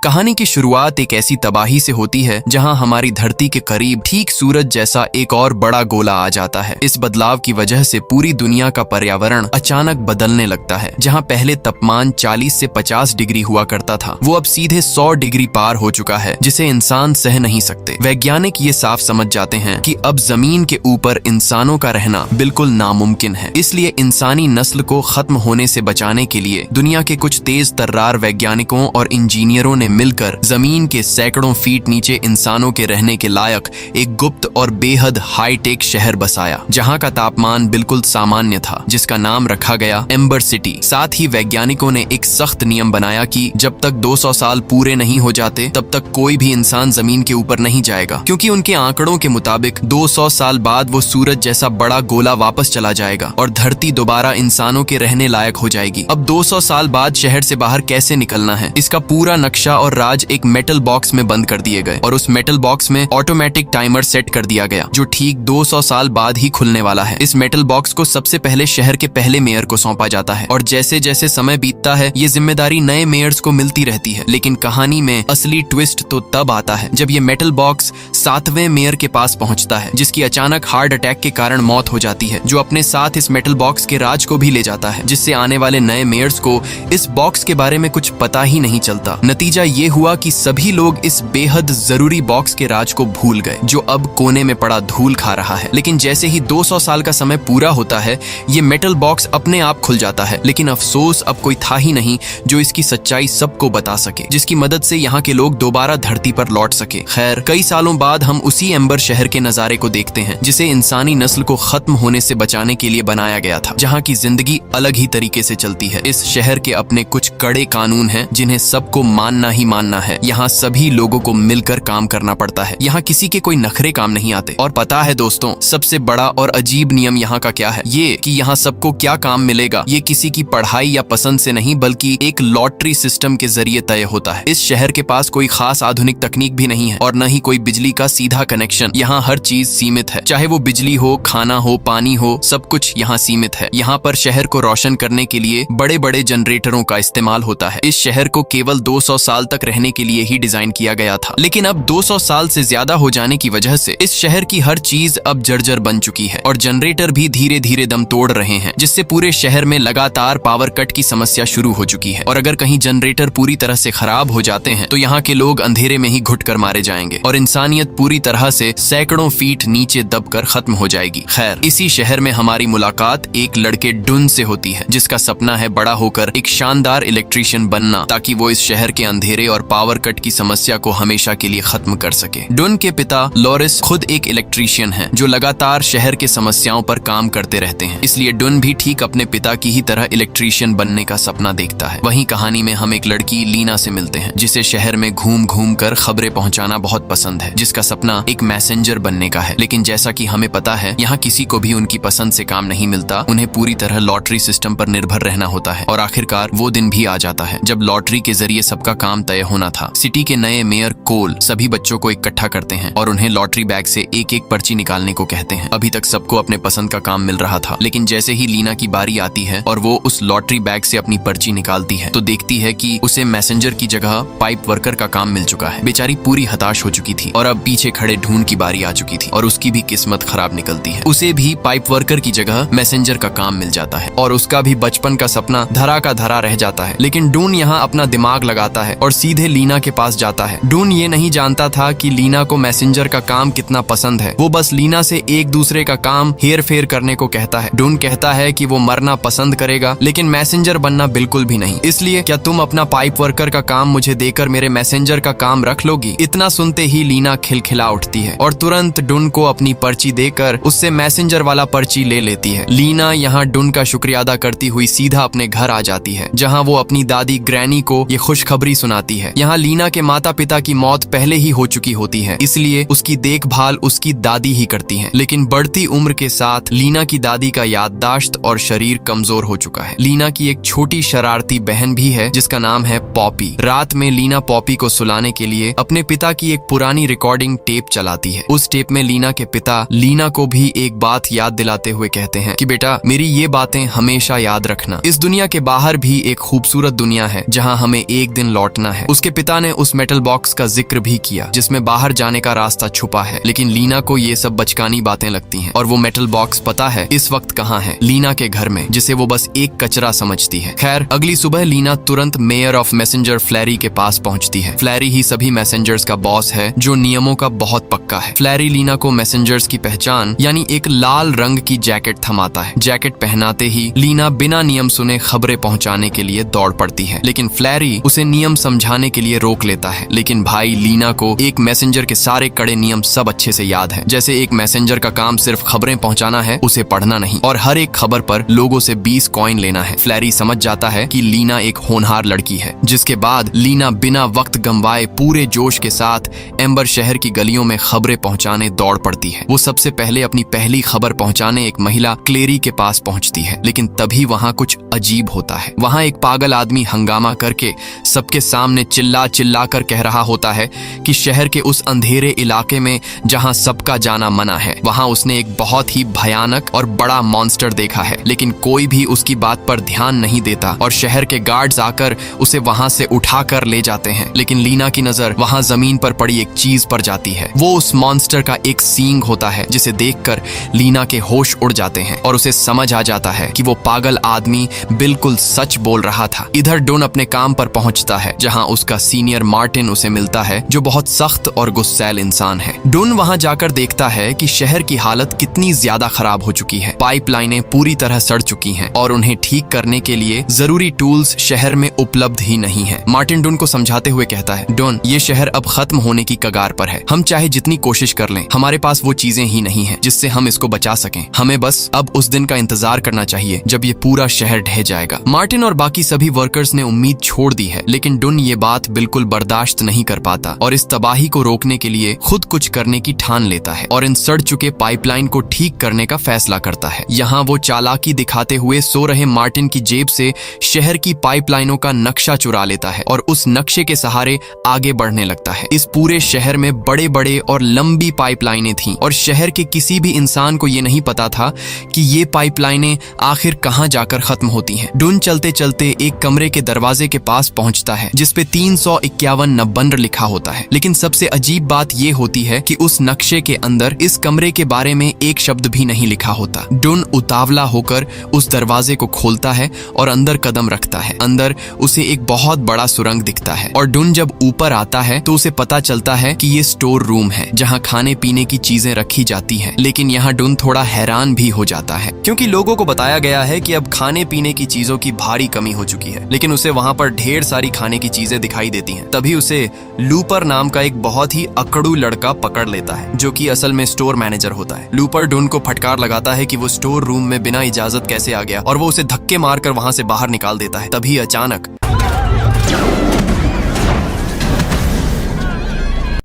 कहानी की शुरुआत एक ऐसी तबाही से होती है जहां हमारी धरती के करीब ठीक सूरज जैसा एक और बड़ा गोला आ जाता है। इस बदलाव की वजह से पूरी दुनिया का पर्यावरण अचानक बदलने लगता है। जहां पहले तापमान 40 से 50 डिग्री हुआ करता था, वो अब सीधे 100 डिग्री पार हो चुका है, जिसे इंसान सह नहीं सकते। वैज्ञानिक ये साफ समझ जाते हैं कि अब जमीन के ऊपर इंसानों का रहना बिल्कुल नामुमकिन है। इसलिए इंसानी नस्ल को खत्म होने से बचाने के लिए दुनिया के कुछ तेज तर्रार वैज्ञानिकों और इंजीनियरों ने मिलकर जमीन के सैकड़ों फीट नीचे इंसानों के रहने के लायक एक गुप्त और बेहद हाईटेक शहर बसाया, जहां का तापमान बिल्कुल सामान्य था, जिसका नाम रखा गया एम्बर सिटी। साथ ही वैज्ञानिकों ने एक सख्त नियम बनाया कि जब तक 200 साल पूरे नहीं हो जाते तब तक कोई भी इंसान जमीन के ऊपर नहीं जाएगा, क्योंकि उनके आंकड़ों के मुताबिक 200 साल बाद वो सूरज जैसा बड़ा गोला वापस चला जाएगा और धरती दोबारा इंसानों के रहने लायक हो जाएगी। अब 200 साल बाद शहर से बाहर कैसे निकलना है, इसका पूरा नक्शा और राज एक मेटल बॉक्स में बंद कर दिए गए और उस मेटल बॉक्स में ऑटोमेटिक टाइमर सेट कर दिया गया, जो ठीक 200 साल बाद ही खुलने वाला है। इस मेटल बॉक्स को सबसे पहले शहर के पहले मेयर को सौंपा जाता है और जैसे जैसे समय बीतता है ये जिम्मेदारी नए मेयर्स को मिलती रहती है। लेकिन कहानी में असली ट्विस्ट तो तब आता है जब ये मेटल बॉक्स 7वें मेयर के पास पहुंचता है, जिसकी अचानक हार्ट अटैक के कारण मौत हो जाती है, जो अपने साथ इस मेटल बॉक्स के राज को भी ले जाता है, जिससे आने वाले नए मेयर्स को इस बॉक्स के बारे में कुछ पता ही नहीं चलता। नतीजा ये हुआ कि सभी लोग इस बेहद जरूरी बॉक्स के राज को भूल गए, जो अब कोने में पड़ा धूल खा रहा है। लेकिन जैसे ही 200 साल का समय पूरा होता है, ये मेटल बॉक्स अपने आप खुल जाता है। लेकिन अफसोस अब कोई था ही नहीं जो इसकी सच्चाई सबको बता सके, जिसकी मदद से यहाँ के लोग दोबारा धरती पर लौट सके। खैर, कई सालों बाद हम उसी एम्बर शहर के नजारे को देखते हैं, जिसे इंसानी नस्ल को खत्म होने से बचाने के लिए बनाया गया था, जहाँ की जिंदगी अलग ही तरीके से चलती है। इस शहर के अपने कुछ कड़े कानून हैं, जिन्हें सबको मानना ही मानना है। यहाँ सभी लोगों को मिलकर काम करना पड़ता है। यहाँ किसी के कोई नखरे काम नहीं आते। और पता है दोस्तों, सबसे बड़ा और अजीब नियम यहाँ का क्या है? ये कि यहाँ सबको क्या काम मिलेगा, ये किसी की पढ़ाई या पसंद से नहीं, बल्कि एक लॉटरी सिस्टम के जरिए तय होता है। इस शहर के पास कोई खास आधुनिक तकनीक भी नहीं है और न ही कोई बिजली का सीधा कनेक्शन। यहाँ हर चीज सीमित है, चाहे वो बिजली हो, खाना हो, पानी हो, सब कुछ यहाँ सीमित है। यहाँ पर शहर को रोशन करने के लिए बड़े बड़े जनरेटरों का इस्तेमाल होता है। इस शहर को केवल 200 साल तक रहने के लिए ही डिजाइन किया गया था, लेकिन अब 200 साल से ज्यादा हो जाने की वजह से इस शहर की हर चीज अब जर्जर बन चुकी है और जनरेटर भी धीरे धीरे दम तोड़ रहे हैं, जिससे पूरे शहर में लगातार पावर कट की समस्या शुरू हो चुकी है। और अगर कहीं जनरेटर पूरी तरह से खराब हो जाते हैं तो यहाँ के लोग अंधेरे में ही घुटकर मारे जाएंगे और इंसानियत पूरी तरह से सैकड़ों फीट नीचे दबकर खत्म हो जाएगी। खैर, इसी शहर में हमारी मुलाकात एक लड़के डुन से होती है, जिसका सपना है बड़ा होकर एक शानदार इलेक्ट्रीशियन बनना, ताकि वो इस शहर के अंधेरे और पावर कट की समस्या को हमेशा के लिए खत्म कर सके। डुन के पिता लॉरिस खुद एक इलेक्ट्रीशियन हैं, जो लगातार शहर के समस्याओं पर काम करते रहते हैं। इसलिए डुन भी ठीक अपने पिता की ही तरह इलेक्ट्रीशियन बनने का सपना देखता है। वहीं कहानी में हम एक लड़की लीना से मिलते हैं, जिसे शहर में घूम घूम कर खबरें पहुंचाना बहुत पसंद है, जिसका सपना एक मैसेंजर बनने का है। लेकिन जैसा कि हमें पता है, यहाँ किसी को भी उनकी पसंद से काम नहीं मिलता। उन्हें पूरी तरह लॉटरी सिस्टम पर निर्भर रहना होता है और आखिरकार वो दिन भी आ जाता है जब लॉटरी के जरिए सबका काम तय होना था। सिटी के नए मेयर कोल सभी बच्चों को इकट्ठा करते हैं और उन्हें लॉटरी बैग से एक एक पर्ची निकालने को कहते हैं। अभी तक सबको अपने पसंद का काम मिल रहा था, लेकिन जैसे ही लीना की बारी आती है और वो उस लॉटरी बैग से अपनी पर्ची निकालती है, तो देखती है कि उसे मैसेंजर की जगह पाइप वर्कर का काम मिल चुका है। बेचारी पूरी हताश हो चुकी थी और अब पीछे खड़े ढूंढ की बारी आ चुकी थी और उसकी भी किस्मत खराब निकलती है। उसे भी पाइप वर्कर की जगह मैसेंजर का काम मिल जाता है और उसका भी बचपन का सपना धरा का धरा रह जाता है। लेकिन डून यहाँ अपना दिमाग लगाता है और सीधे लीना के पास जाता है। डून ये नहीं जानता था कि लीना को मैसेंजर का काम कितना पसंद है। वो बस लीना से एक दूसरे का काम हेर फेर करने को कहता है। डून कहता है कि वो मरना पसंद करेगा, लेकिन मैसेंजर बनना बिल्कुल भी नहीं। इसलिए क्या तुम अपना पाइप वर्कर का काम मुझे देकर मेरे मैसेंजर का काम रख लोगी? इतना सुनते ही लीना खिलखिला उठती है और तुरंत डून को अपनी पर्ची देकर उससे मैसेंजर वाला पर्ची ले लेती है। लीना यहाँ डून का शुक्रिया अदा करती हुई सीधा अपने घर आ जाती है, जहाँ वो अपनी दादी ग्रैनी को ये खुशखबरी सुनाती है। यहाँ लीना के माता पिता की मौत पहले ही हो चुकी होती है, इसलिए उसकी देखभाल उसकी दादी ही करती है। लेकिन बढ़ती उम्र के साथ लीना की दादी का याददाश्त और शरीर कमजोर हो चुका है। लीना की एक छोटी शरारती बहन भी है, जिसका नाम है पॉपी। रात में लीना पॉपी को सुलाने के लिए अपने पिता की एक पुरानी रिकॉर्डिंग टेप चलाती है। उस टेप में लीना के पिता लीना को भी एक बात याद दिलाते हुए कहते हैं कि बेटा, मेरी ये बातें हमेशा याद रखना। इस दुनिया के बाहर भी एक खूबसूरत दुनिया है, जहाँ हमें एक दिन लौटना है। है। उसके पिता ने उस मेटल बॉक्स का जिक्र भी किया जिसमें बाहर जाने का रास्ता छुपा है, लेकिन लीना को ये सब बचकानी बातें लगती हैं और वो मेटल बॉक्स पता है इस वक्त कहाँ है, लीना के घर में, जिसे वो बस एक कचरा समझती है। खैर, अगली सुबह लीना तुरंत मेयर ऑफ मैसेंजर फ्लैरी के पास पहुंचती है। फ्लैरी ही सभी मैसेंजर्स का बॉस है जो नियमों का बहुत पक्का है। फ्लैरी लीना को मैसेंजर्स की पहचान यानी एक लाल रंग की जैकेट थमाता है। जैकेट पहनाते ही लीना बिना नियम सुने खबरें पहुंचाने के लिए दौड़ पड़ती है, लेकिन फ्लैरी उसे नियम समझाने के लिए रोक लेता है। लेकिन भाई, लीना को एक मैसेंजर के सारे कड़े नियम सब अच्छे से याद है। जैसे एक मैसेंजर का काम सिर्फ खबरें पहुंचाना है, उसे पढ़ना नहीं, और हर एक खबर पर लोगों से 20 कॉइन लेना है। फ्लैरी समझ जाता है कि लीना एक होनहार लड़की है, जिसके बाद लीना बिना वक्त गंवाए पूरे जोश के साथ एम्बर शहर की गलियों में खबरें पहुंचाने दौड़ पड़ती है। वो सबसे पहले अपनी पहली खबर पहुंचाने एक महिला क्लेरी के पास पहुंचती है, लेकिन तभी वहां कुछ अजीब होता है। वहां एक पागल आदमी हंगामा करके सबके सामने चिल्ला चिल्ला कर कह रहा होता है कि शहर के उस अंधेरे इलाके में जहां सबका जाना मना है, वहां उसने एक बहुत ही भयानक और बड़ा मॉन्स्टर देखा है, लेकिन कोई भी उसकी बात पर ध्यान नहीं देता और शहर के गार्ड्स आकर उसे वहां से उठा कर ले जाते हैं। लेकिन लीना की नजर वहां जमीन पर पड़ी एक चीज पर जाती है। वो उस मॉन्स्टर का एक सींग होता है, जिसे देखकर लीना के होश उड़ जाते हैं और उसे समझ आ जाता है कि वो पागल आदमी बिल्कुल सच बोल रहा था। इधर डुन अपने काम पर पहुंचता है, जहां उसका सीनियर मार्टिन उसे मिलता है, जो बहुत सख्त और गुस्सैल इंसान है। डुन वहां जाकर देखता है कि शहर की हालत कितनी ज्यादा खराब हो चुकी है। पाइपलाइनें पूरी तरह सड़ चुकी हैं और उन्हें ठीक करने के लिए जरूरी टूल्स शहर में उपलब्ध ही नहीं है। मार्टिन डुन को समझाते हुए कहता है, डुन, ये शहर अब खत्म होने की कगार पर है। हम चाहे जितनी कोशिश कर लें, हमारे पास वो चीजें ही नहीं है जिससे हम इसको बचा सकें। हमें बस अब उस दिन का इंतजार करना चाहिए जब ये पूरा शहर ढह जाएगा। मार्टिन और बाकी सभी वर्कर्स ने उम्मीद छोड़ दी है, लेकिन डुन ये बात बिल्कुल बर्दाश्त नहीं कर पाता और इस तबाही को रोकने के लिए खुद कुछ करने की ठान लेता है और इन सड़ चुके पाइपलाइन को ठीक करने का फैसला करता है। यहाँ वो चालाकी दिखाते हुए सो रहे मार्टिन की जेब से शहर की पाइपलाइनों का नक्शा चुरा लेता है और उस नक्शे के सहारे आगे बढ़ने लगता है। इस पूरे शहर में बड़े बड़े और लंबी पाइपलाइनें थीं और शहर के किसी भी इंसान को ये नहीं पता था कि ये पाइपलाइनें आखिर कहाँ जाकर खत्म होती हैं। डुन चलते चलते एक कमरे के दरवाजे के पास पहुंचता है, जिसपे 351 नंबर लिखा होता है। लेकिन सबसे अजीब बात ये होती है कि उस नक्शे के अंदर इस कमरे के बारे में एक शब्द भी नहीं लिखा होता। डुन उतावला होकर उस दरवाजे को खोलता है और अंदर कदम रखता है। अंदर उसे एक बहुत बड़ा सुरंग दिखता है और डुन जब ऊपर आता है तो उसे पता चलता है कि ये स्टोर रूम है, जहाँ खाने पीने की चीजें रखी जाती हैं। लेकिन यहाँ डुन थोड़ा हैरान भी हो जाता है, क्योंकि लोगों को बताया गया है कि अब खाने पीने की चीजों की भारी कमी हो चुकी है, लेकिन उसे वहाँ पर ढेर सारी खाने की चीजें दिखाई देती हैं। तभी उसे लूपर नाम का एक बहुत ही अकड़ू लड़का पकड़ लेता है, जो कि असल में स्टोर मैनेजर होता है। लूपर डुन को फटकार लगाता है कि वो स्टोर रूम में बिना इजाजत कैसे आ गया और वो उसे धक्के मारकर वहां से बाहर निकाल देता है। तभी अचानक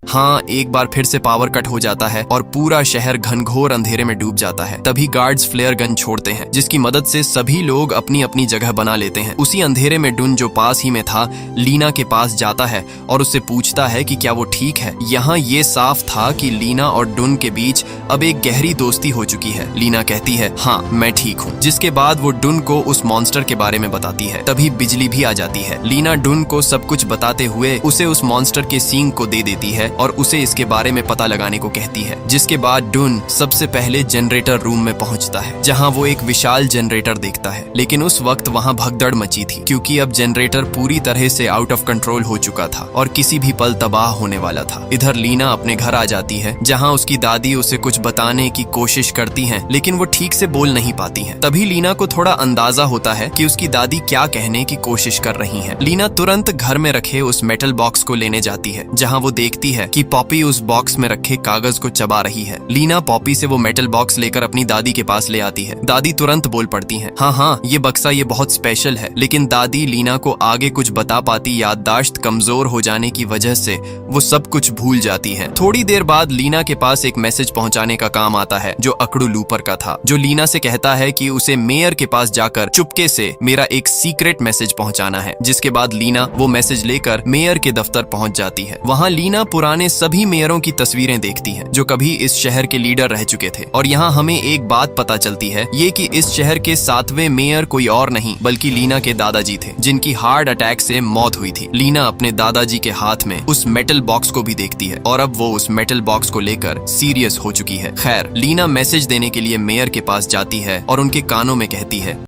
हाँ, एक बार फिर से पावर कट हो जाता है और पूरा शहर घनघोर अंधेरे में डूब जाता है। तभी गार्ड्स फ्लेयर गन छोड़ते हैं, जिसकी मदद से सभी लोग अपनी अपनी जगह बना लेते हैं। उसी अंधेरे में डुन, जो पास ही में था, लीना के पास जाता है और उससे पूछता है कि क्या वो ठीक है। यहाँ ये साफ था कि लीना और डुन के बीच अब एक गहरी दोस्ती हो चुकी है। लीना कहती है, हाँ मैं ठीक हूँ, जिसके बाद वो डुन को उस मॉन्स्टर के बारे में बताती है। तभी बिजली भी आ जाती है। लीना डुन को सब कुछ बताते हुए उसे उस मॉन्स्टर के सींग को दे देती है और उसे इसके बारे में पता लगाने को कहती है। जिसके बाद डुन सबसे पहले जनरेटर रूम में पहुंचता है, जहां वो एक विशाल जनरेटर देखता है। लेकिन उस वक्त वहां भगदड़ मची थी, क्योंकि अब जनरेटर पूरी तरह से आउट ऑफ कंट्रोल हो चुका था और किसी भी पल तबाह होने वाला था। इधर लीना अपने घर आ जाती है, जहां उसकी दादी उसे कुछ बताने की कोशिश करती हैं, लेकिन वो ठीक से बोल नहीं पाती हैं। तभी लीना को थोड़ा अंदाजा होता है कि उसकी दादी क्या कहने की कोशिश कर रही हैं। लीना तुरंत घर में रखे उस मेटल बॉक्स को लेने जाती है, जहां वो देखती है कि पॉपी उस बॉक्स में रखे कागज को चबा रही है। लीना पॉपी से वो मेटल बॉक्स लेकर अपनी दादी के पास ले आती है। दादी तुरंत बोल पड़ती है, हाँ, ये बक्सा ये बहुत स्पेशल है। लेकिन दादी लीना को आगे कुछ बता पाती याददाश्त कमजोर हो जाने की वजह से वो सब कुछ भूल जाती है। थोड़ी देर बाद लीना के पास एक मैसेज पहुंचाने का काम आता है, जो अकड़ू लूपर का था, जो लीना से कहता है कि उसे मेयर के पास जाकर चुपके से मेरा एक सीक्रेट मैसेज पहुंचाना है। जिसके बाद लीना वो मैसेज लेकर मेयर के दफ्तर पहुंच जाती है। वहां लीना पुराने पुराने सभी मेयरों की तस्वीरें देखती है जो कभी इस शहर के लीडर रह चुके थे। और यहाँ हमें एक बात पता चलती है, ये कि इस शहर के 7वें मेयर कोई और नहीं बल्कि लीना के दादाजी थे, जिनकी हार्ट अटैक से मौत हुई थी। लीना अपने दादाजी के हाथ में उस मेटल बॉक्स को भी देखती है और अब वो उस मेटल बॉक्स को लेकर सीरियस हो चुकी है। खैर, लीना मैसेज देने के लिए मेयर के पास जाती है और उनके कानों में कहती है।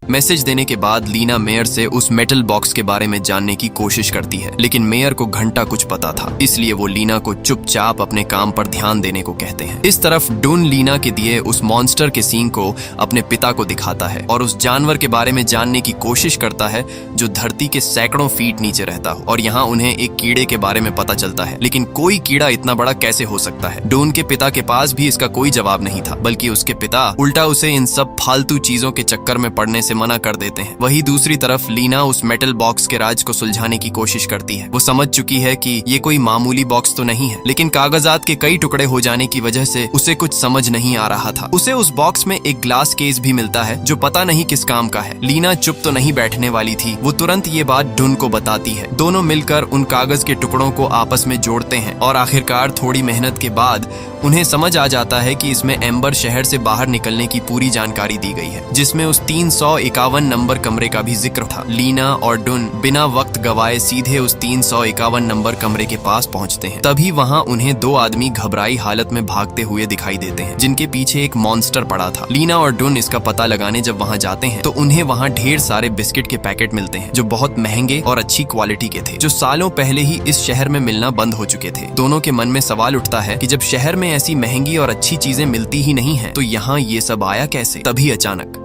मैसेज देने के बाद लीना मेयर से उस मेटल बॉक्स के बारे में जानने की कोशिश करती है, लेकिन मेयर को घंटा कुछ पता था, इसलिए वो लीना को चुपचाप अपने काम पर ध्यान देने को कहते हैं। इस तरफ डुन लीना के दिए उस मॉन्स्टर के सींग को अपने पिता को दिखाता है और उस जानवर के बारे में जानने की कोशिश करता है जो धरती के सैकड़ों फीट नीचे रहता हो। और यहाँ उन्हें एक कीड़े के बारे में पता चलता है, लेकिन कोई कीड़ा इतना बड़ा कैसे हो सकता है। डुन के पिता के पास भी इसका कोई जवाब नहीं था, बल्कि उसके पिता उल्टा उसे इन सब फालतू चीजों के चक्कर में पड़ने से मना कर देते हैं। वही दूसरी तरफ लीना उस मेटल बॉक्स के राज को सुलझाने की कोशिश करती है। वो समझ चुकी है कि ये कोई मामूली बॉक्स तो नहीं है, लेकिन कागजात के कई टुकड़े हो जाने की वजह से उसे कुछ समझ नहीं आ रहा था। उसे उस बॉक्स में एक ग्लास केस भी मिलता है जो पता नहीं किस काम का है। लीना चुप तो नहीं बैठने वाली थी, वो तुरंत ये बात डुन को बताती है। दोनों मिलकर उन कागज के टुकड़ों को आपस में जोड़ते हैं और आखिरकार थोड़ी मेहनत के बाद उन्हें समझ आ जाता है कि इसमें एम्बर शहर से बाहर निकलने की पूरी जानकारी दी गई है, जिसमें उस 351 नंबर कमरे का भी जिक्र था। लीना और डुन बिना वक्त गवाए सीधे उस 351 नंबर कमरे के पास पहुंचते हैं। तभी वहां उन्हें 2 आदमी घबराई हालत में भागते हुए दिखाई देते हैं, जिनके पीछे एक मॉन्स्टर पड़ा था। लीना और डुन इसका पता लगाने जब वहां जाते हैं तो उन्हें वहां ढेर सारे बिस्किट के पैकेट मिलते हैं जो बहुत महंगे और अच्छी क्वालिटी के थे, जो सालों पहले ही इस शहर में मिलना बंद हो चुके थे। दोनों के मन में सवाल उठता है कि जब शहर में ऐसी महंगी और अच्छी चीजें मिलती ही नहीं है तो यहाँ ये सब आया कैसे। तभी अचानक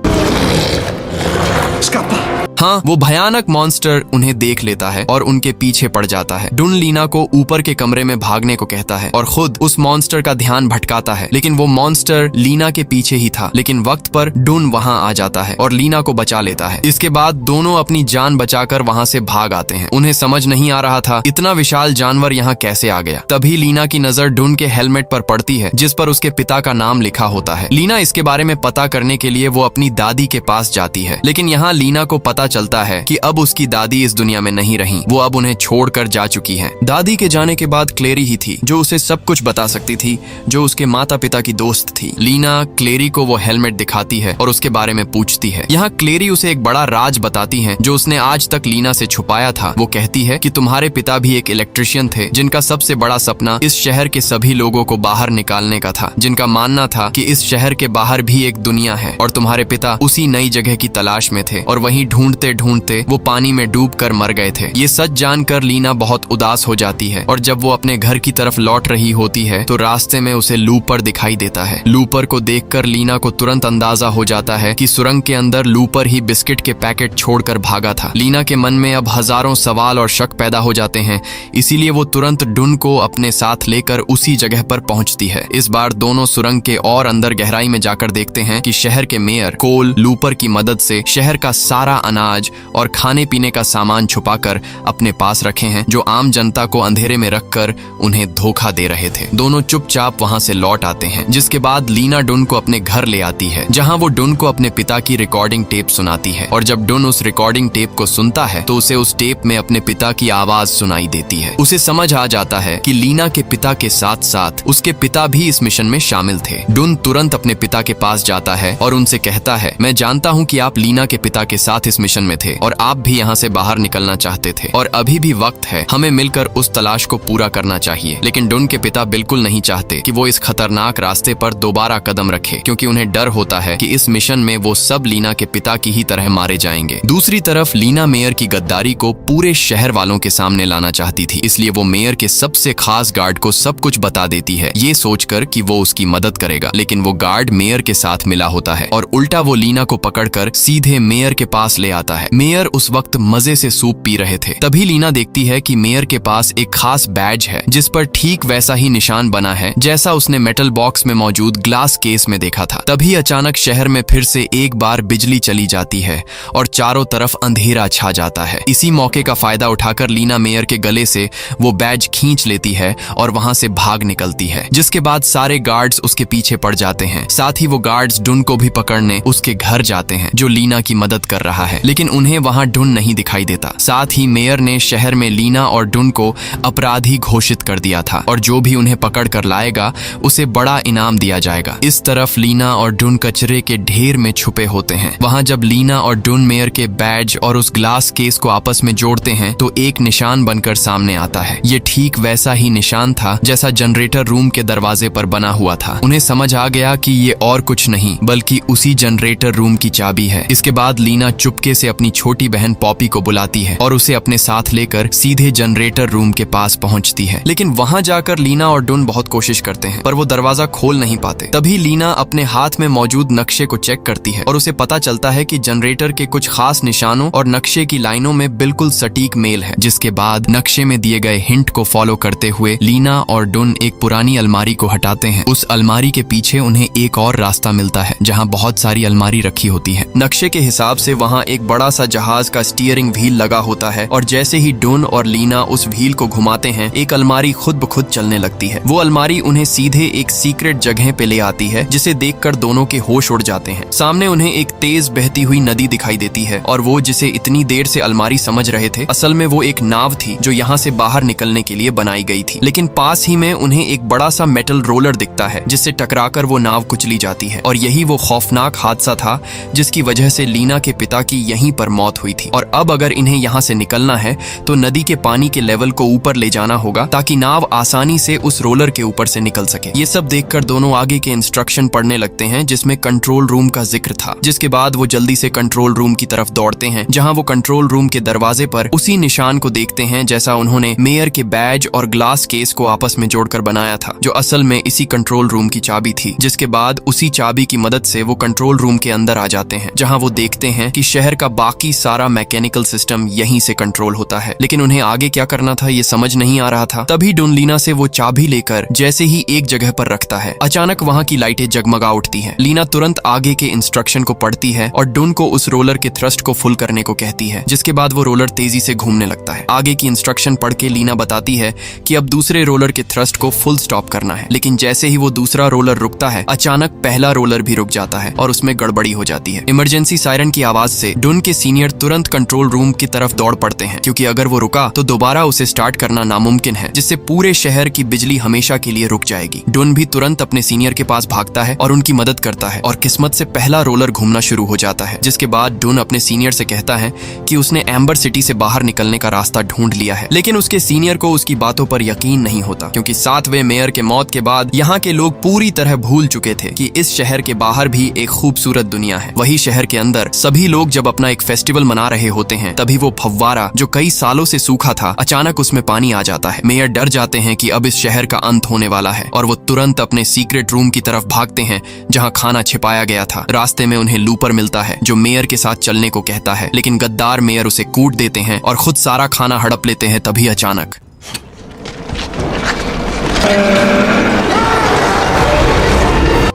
हाँ, वो भयानक मॉन्स्टर उन्हें देख लेता है और उनके पीछे पड़ जाता है। डुन लीना को ऊपर के कमरे में भागने को कहता है और खुद उस मॉन्स्टर का ध्यान भटकाता है, लेकिन वो मॉन्स्टर लीना के पीछे ही था। लेकिन वक्त पर डुन वहां आ जाता है और लीना को बचा लेता है। इसके बाद दोनों अपनी जान बचाकर वहां से भाग आते हैं। उन्हें समझ नहीं आ रहा था इतना विशाल जानवर यहाँ कैसे आ गया। तभी लीना की नजर डुन के हेलमेट पर पड़ती है, जिस पर उसके पिता का नाम लिखा होता है। लीना इसके बारे में पता करने के लिए वो अपनी दादी के पास जाती है, लेकिन यहाँ लीना को पता चलता है कि अब उसकी दादी इस दुनिया में नहीं रही, वो अब उन्हें छोड़कर जा चुकी हैं। दादी के जाने के बाद क्लेरी ही थी जो उसे सब कुछ बता सकती थी, जो उसके माता पिता की दोस्त थी। लीना क्लेरी को वो हेलमेट दिखाती है और उसके बारे में पूछती है। यहाँ क्लेरी उसे एक बड़ा राज बताती है जो उसने आज तक लीना से छुपाया था। वो कहती है कि तुम्हारे पिता भी एक इलेक्ट्रिशियन थे, जिनका सबसे बड़ा सपना इस शहर के सभी लोगों को बाहर निकालने का था, जिनका मानना था कि इस शहर के बाहर भी एक दुनिया है और तुम्हारे पिता उसी नई जगह की तलाश में थे और वहीं ढूंढते ढूंढते वो पानी में डूबकर मर गए थे। ये सच जानकर लीना बहुत उदास हो जाती है और जब वो अपने घर की तरफ लौट रही होती है तो रास्ते में उसे लूपर दिखाई देता है। लूपर को देखकर लीना को तुरंत अंदाजा हो जाता है कि सुरंग के अंदर लूपर ही बिस्किट के पैकेट छोड़कर भागा था। लीना के मन में अब हजारों सवाल और शक पैदा हो जाते हैं, इसीलिए वो तुरंत डुन को अपने साथ लेकर उसी जगह पर पहुंचती है। इस बार दोनों सुरंग के और अंदर गहराई में जाकर देखते हैं कि शहर के मेयर कोल लूपर की मदद से शहर का सारा अनाज और खाने पीने का सामान छुपाकर अपने पास रखे हैं, जो आम जनता को अंधेरे में रखकर उन्हें धोखा दे रहे थे। दोनों चुपचाप वहां से लौट आते हैं, जिसके बाद लीना डुन को अपने घर ले आती है, जहां वो डुन को अपने पिता की रिकॉर्डिंग टेप सुनाती है। और जब डुन उस रिकॉर्डिंग टेप को सुनता है तो उसे उस टेप में अपने पिता की आवाज सुनाई देती है। उसे समझ आ जाता है कि लीना के पिता के साथ साथ उसके पिता भी इस मिशन में शामिल थे। डुन तुरंत अपने पिता के पास जाता है और उनसे कहता है, मैं जानता हूँ कि आप लीना के पिता के साथ इस मिशन में थे और आप भी यहाँ से बाहर निकलना चाहते थे और अभी भी वक्त है, हमें मिलकर उस तलाश को पूरा करना चाहिए। लेकिन डुन के पिता बिल्कुल नहीं चाहते कि वो इस खतरनाक रास्ते पर दोबारा कदम रखे, क्योंकि उन्हें डर होता है कि इस मिशन में वो सब लीना के पिता की ही तरह मारे जाएंगे। दूसरी तरफ लीना मेयर की गद्दारी को पूरे शहर वालों के सामने लाना चाहती थी, इसलिए वो मेयर के सबसे खास गार्ड को सब कुछ बता देती है, ये सोचकर कि वो उसकी मदद करेगा। लेकिन वो गार्ड मेयर के साथ मिला होता है और उल्टा वो लीना को पकड़कर सीधे मेयर के पास ले आता है। मेयर उस वक्त मजे से सूप पी रहे थे। तभी लीना देखती है कि मेयर के पास एक खास बैज है, जिस पर ठीक वैसा ही निशान बना है जैसा उसने मेटल बॉक्स में मौजूद ग्लास केस में देखा था। तभी अचानक शहर में फिर से एक बार बिजली चली जाती है और चारों तरफ अंधेरा छा जाता है। इसी मौके का फायदा उठाकर लीना मेयर के गले से वो बैज खींच लेती है और वहां से भाग निकलती है, जिसके बाद सारे गार्ड्स उसके पीछे पड़ जाते हैं। साथ ही वो गार्ड्स डुन को भी पकड़ने उसके घर जाते हैं, जो लीना की मदद कर रहा है। लेकिन उन्हें वहां डुन नहीं दिखाई देता। साथ ही मेयर ने शहर में लीना और डुन को अपराधी घोषित कर दिया था और जो भी उन्हें पकड़ कर लाएगा उसे बड़ा इनाम दिया जाएगा। इस तरफ लीना और डुन कचरे के ढेर में छुपे होते हैं। वहां जब लीना और डुन मेयर के बैज और उस ग्लास केस को आपस में जोड़ते हैं तो एक निशान बनकर सामने आता है। ये ठीक वैसा ही निशान था जैसा जनरेटर रूम के दरवाजे पर बना हुआ था। उन्हें समझ आ गया कि ये और कुछ नहीं बल्कि उसी जनरेटर रूम की चाबी है। इसके बाद लीना चुपके से अपनी छोटी बहन पॉपी को बुलाती है और उसे अपने साथ लेकर सीधे जनरेटर रूम के पास पहुंचती है। लेकिन वहां जाकर लीना और डुन बहुत कोशिश करते हैं पर वो दरवाजा खोल नहीं पाते। तभी लीना अपने हाथ में मौजूद नक्शे को चेक करती है और उसे पता चलता है कि जनरेटर के कुछ खास निशानों और नक्शे की लाइनों में बिल्कुल सटीक मेल है। जिसके बाद नक्शे में दिए गए हिंट को फॉलो करते हुए लीना और डुन एक पुरानी अलमारी को हटाते हैं। उस अलमारी के पीछे उन्हें एक और रास्ता मिलता है जहां बहुत सारी अलमारी रखी होती है। नक्शे के हिसाब से वहां एक बड़ा सा जहाज का स्टीयरिंग व्हील लगा होता है और जैसे ही डुन और लीना उस व्हील को घुमाते हैं एक अलमारी खुद ब खुद चलने लगती है। वो अलमारी उन्हें सीधे एक सीक्रेट जगह पे ले आती है जिसे देखकर दोनों के होश उड़ जाते हैं। सामने उन्हें एक तेज बहती हुई नदी दिखाई देती है और वो जिसे इतनी देर से अलमारी समझ रहे थे असल में वो एक नाव थी जो यहाँ से बाहर निकलने के लिए बनाई गई थी। लेकिन पास ही में उन्हें एक बड़ा सा मेटल रोलर दिखता है जिससे टकराकर वो नाव कुचली जाती है और यही वो खौफनाक हादसा था जिसकी वजह से लीना के पिता की यहीं पर मौत हुई थी। और अब अगर इन्हें यहाँ से निकलना है तो नदी के पानी के लेवल को ऊपर ले जाना होगा ताकि नाव आसानी से उस रोलर के ऊपर से निकल सके। ये सब देखकर दोनों आगे के इंस्ट्रक्शन पढ़ने लगते हैं जिसमें कंट्रोल रूम का जिक्र था। जिसके बाद वो जल्दी से कंट्रोल रूम की तरफ दौड़ते हैं जहां वो कंट्रोल रूम के दरवाजे पर उसी निशान को देखते हैं जैसा उन्होंने मेयर के बैज और ग्लास केस को आपस में जोड़कर बनाया था जो असल में इसी कंट्रोल रूम की चाबी थी। जिसके बाद उसी चाबी की मदद से वो कंट्रोल रूम के अंदर आ जाते हैं जहां वो देखते हैं कि शहर का बाकी सारा मैकेनिकल सिस्टम यहीं से कंट्रोल होता है। लेकिन उन्हें आगे क्या करना था ये समझ नहीं आ रहा था। तभी डुन लीना से वो चाबी लेकर जैसे ही एक जगह पर रखता है अचानक वहां की लाइटें जगमगा उठती हैं। लीना तुरंत आगे के इंस्ट्रक्शन को पढ़ती है और डुन को उस रोलर के थ्रस्ट को फुल करने को कहती है। जिसके बाद वो रोलर तेजी से घूमने लगता है। आगे की इंस्ट्रक्शन पढ़ के लीना बताती है कि अब दूसरे रोलर के थ्रस्ट को फुल स्टॉप करना है। लेकिन जैसे ही वो दूसरा रोलर रुकता है अचानक पहला रोलर भी रुक जाता है और उसमें गड़बड़ी हो जाती है। इमरजेंसी सायरन की आवाज से डुन के सीनियर तुरंत कंट्रोल रूम की तरफ दौड़ पड़ते हैं क्योंकि अगर वो रुका तो दोबारा उसे स्टार्ट करना नामुमकिन है जिससे पूरे शहर की बिजली हमेशा के लिए रुक जाएगी। डुन भी तुरंत अपने सीनियर के पास भागता है और उनकी मदद करता है और किस्मत से पहला रोलर घूमना शुरू हो जाता है। जिसके बाद डुन अपने सीनियर से कहता है कि उसने एम्बर सिटी से बाहर निकलने का रास्ता ढूंढ लिया है। लेकिन उसके सीनियर को उसकी बातों पर यकीन नहीं होता क्योंकि 7वें मेयर के मौत के बाद यहाँ के लोग पूरी तरह भूल चुके थे कि इस शहर के बाहर भी एक खूबसूरत दुनिया है। वही शहर के अंदर सभी लोग जब अपना एक फेस्टिवल मना रहे होते हैं तभी वो फव्वारा जो कई सालों से सूखा था अचानक उसमें पानी आ जाता है। मेयर डर जाते हैं कि अब इस शहर का अंत होने वाला है और वो तुरंत अपने सीक्रेट रूम की तरफ भागते हैं जहाँ खाना छिपाया गया था। रास्ते में उन्हें लूपर मिलता है जो मेयर के साथ चलने को कहता है लेकिन गद्दार मेयर उसे कूट देते हैं और खुद सारा खाना हड़प लेते हैं। तभी अचानक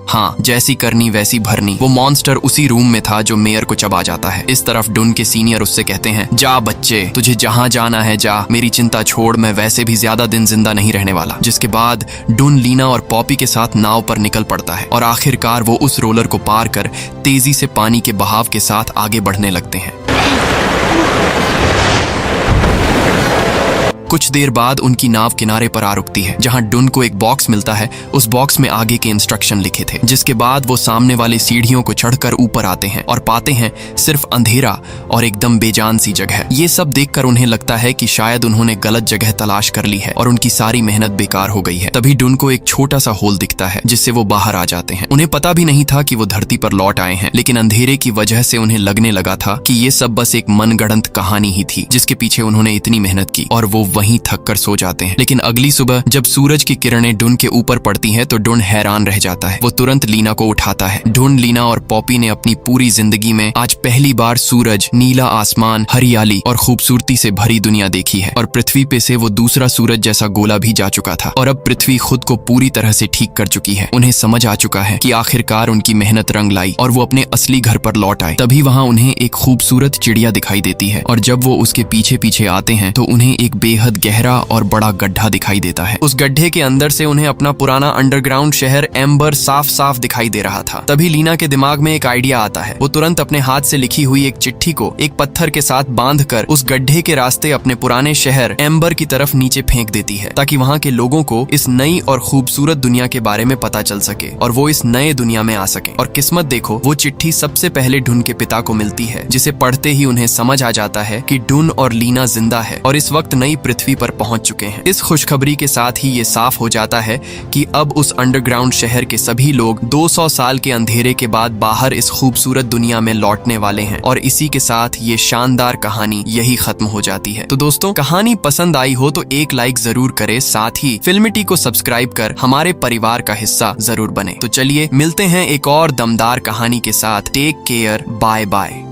हाँ, जैसी करनी वैसी भरनी, वो मॉन्स्टर उसी रूम में था जो मेयर को चबा जाता है। इस तरफ डुन के सीनियर उससे कहते हैं, जा बच्चे, तुझे जहां जाना है जा, मेरी चिंता छोड़, मैं वैसे भी ज्यादा दिन जिंदा नहीं रहने वाला। जिसके बाद डुन लीना और पॉपी के साथ नाव पर निकल पड़ता है और आखिरकार वो उस रोलर को पार कर तेजी से पानी के बहाव के साथ आगे बढ़ने लगते हैं। कुछ देर बाद उनकी नाव किनारे पर आ रुकती है जहां डुन को एक बॉक्स मिलता है। उस बॉक्स में आगे के इंस्ट्रक्शन लिखे थे। जिसके बाद वो सामने वाली सीढ़ियों को चढ़कर ऊपर आते हैं और पाते हैं सिर्फ अंधेरा और एकदम बेजान सी जगह। ये सब देखकर उन्हें लगता है कि शायद उन्होंने गलत जगह तलाश कर ली है और उनकी सारी मेहनत बेकार हो गई है। तभी डुन को एक छोटा सा होल दिखता है जिससे वो बाहर आ जाते हैं। उन्हें पता भी नहीं था कि वो धरती पर लौट आए हैं, लेकिन अंधेरे की वजह से उन्हें लगने लगा था कि ये सब बस एक मनगढ़ंत कहानी ही थी जिसके पीछे उन्होंने इतनी मेहनत की, और वो वहीं थक कर सो जाते हैं। लेकिन अगली सुबह जब सूरज की किरणें डुन के ऊपर पड़ती हैं तो डुन हैरान रह जाता है। वो तुरंत लीना को उठाता है। डुन, लीना और पॉपी ने अपनी पूरी जिंदगी में आज पहली बार सूरज, नीला आसमान, हरियाली और खूबसूरती से भरी दुनिया देखी है, और पृथ्वी पे से वो दूसरा सूरज जैसा गोला भी जा चुका था और अब पृथ्वी खुद को पूरी तरह से ठीक कर चुकी है। उन्हें समझ आ चुका है कि आखिरकार उनकी मेहनत रंग लाई और वो अपने असली घर पर लौट आए। तभी वहाँ उन्हें एक खूबसूरत चिड़िया दिखाई देती है और जब वो उसके पीछे पीछे आते हैं तो उन्हें एक बेहद बेहद गहरा और बड़ा गड्ढा दिखाई देता है। उस गड्ढे के अंदर से उन्हें अपना पुराना अंडरग्राउंड शहर एम्बर साफ साफ दिखाई दे रहा था। तभी लीना के दिमाग में एक आइडिया आता है। वो तुरंत अपने हाथ से लिखी हुई एक चिट्ठी को एक पत्थर के साथ बांधकर उस गड्ढे के रास्ते अपने पुराने शहर एम्बर की तरफ नीचे फेंक देती है, ताकि वहाँ के लोगों को इस नई और खूबसूरत दुनिया के बारे में पता चल सके और वो इस नए दुनिया में आ सके। और किस्मत देखो, वो चिट्ठी सबसे पहले ढून के पिता को मिलती है, जिसे पढ़ते ही उन्हें समझ आ जाता है कि ढून और लीना जिंदा है और इस वक्त नई पृथ्वी पर पहुंच चुके हैं। इस खुशखबरी के साथ ही ये साफ हो जाता है कि अब उस अंडरग्राउंड शहर के सभी लोग 200 साल के अंधेरे के बाद बाहर इस खूबसूरत दुनिया में लौटने वाले हैं। और इसी के साथ ये शानदार कहानी यही खत्म हो जाती है। तो दोस्तों, कहानी पसंद आई हो तो एक लाइक जरूर करें, साथ ही फिल्मिटी को सब्सक्राइब कर हमारे परिवार का हिस्सा जरूर बने। तो चलिए मिलते हैं एक और दमदार कहानी के साथ। Take care, bye bye.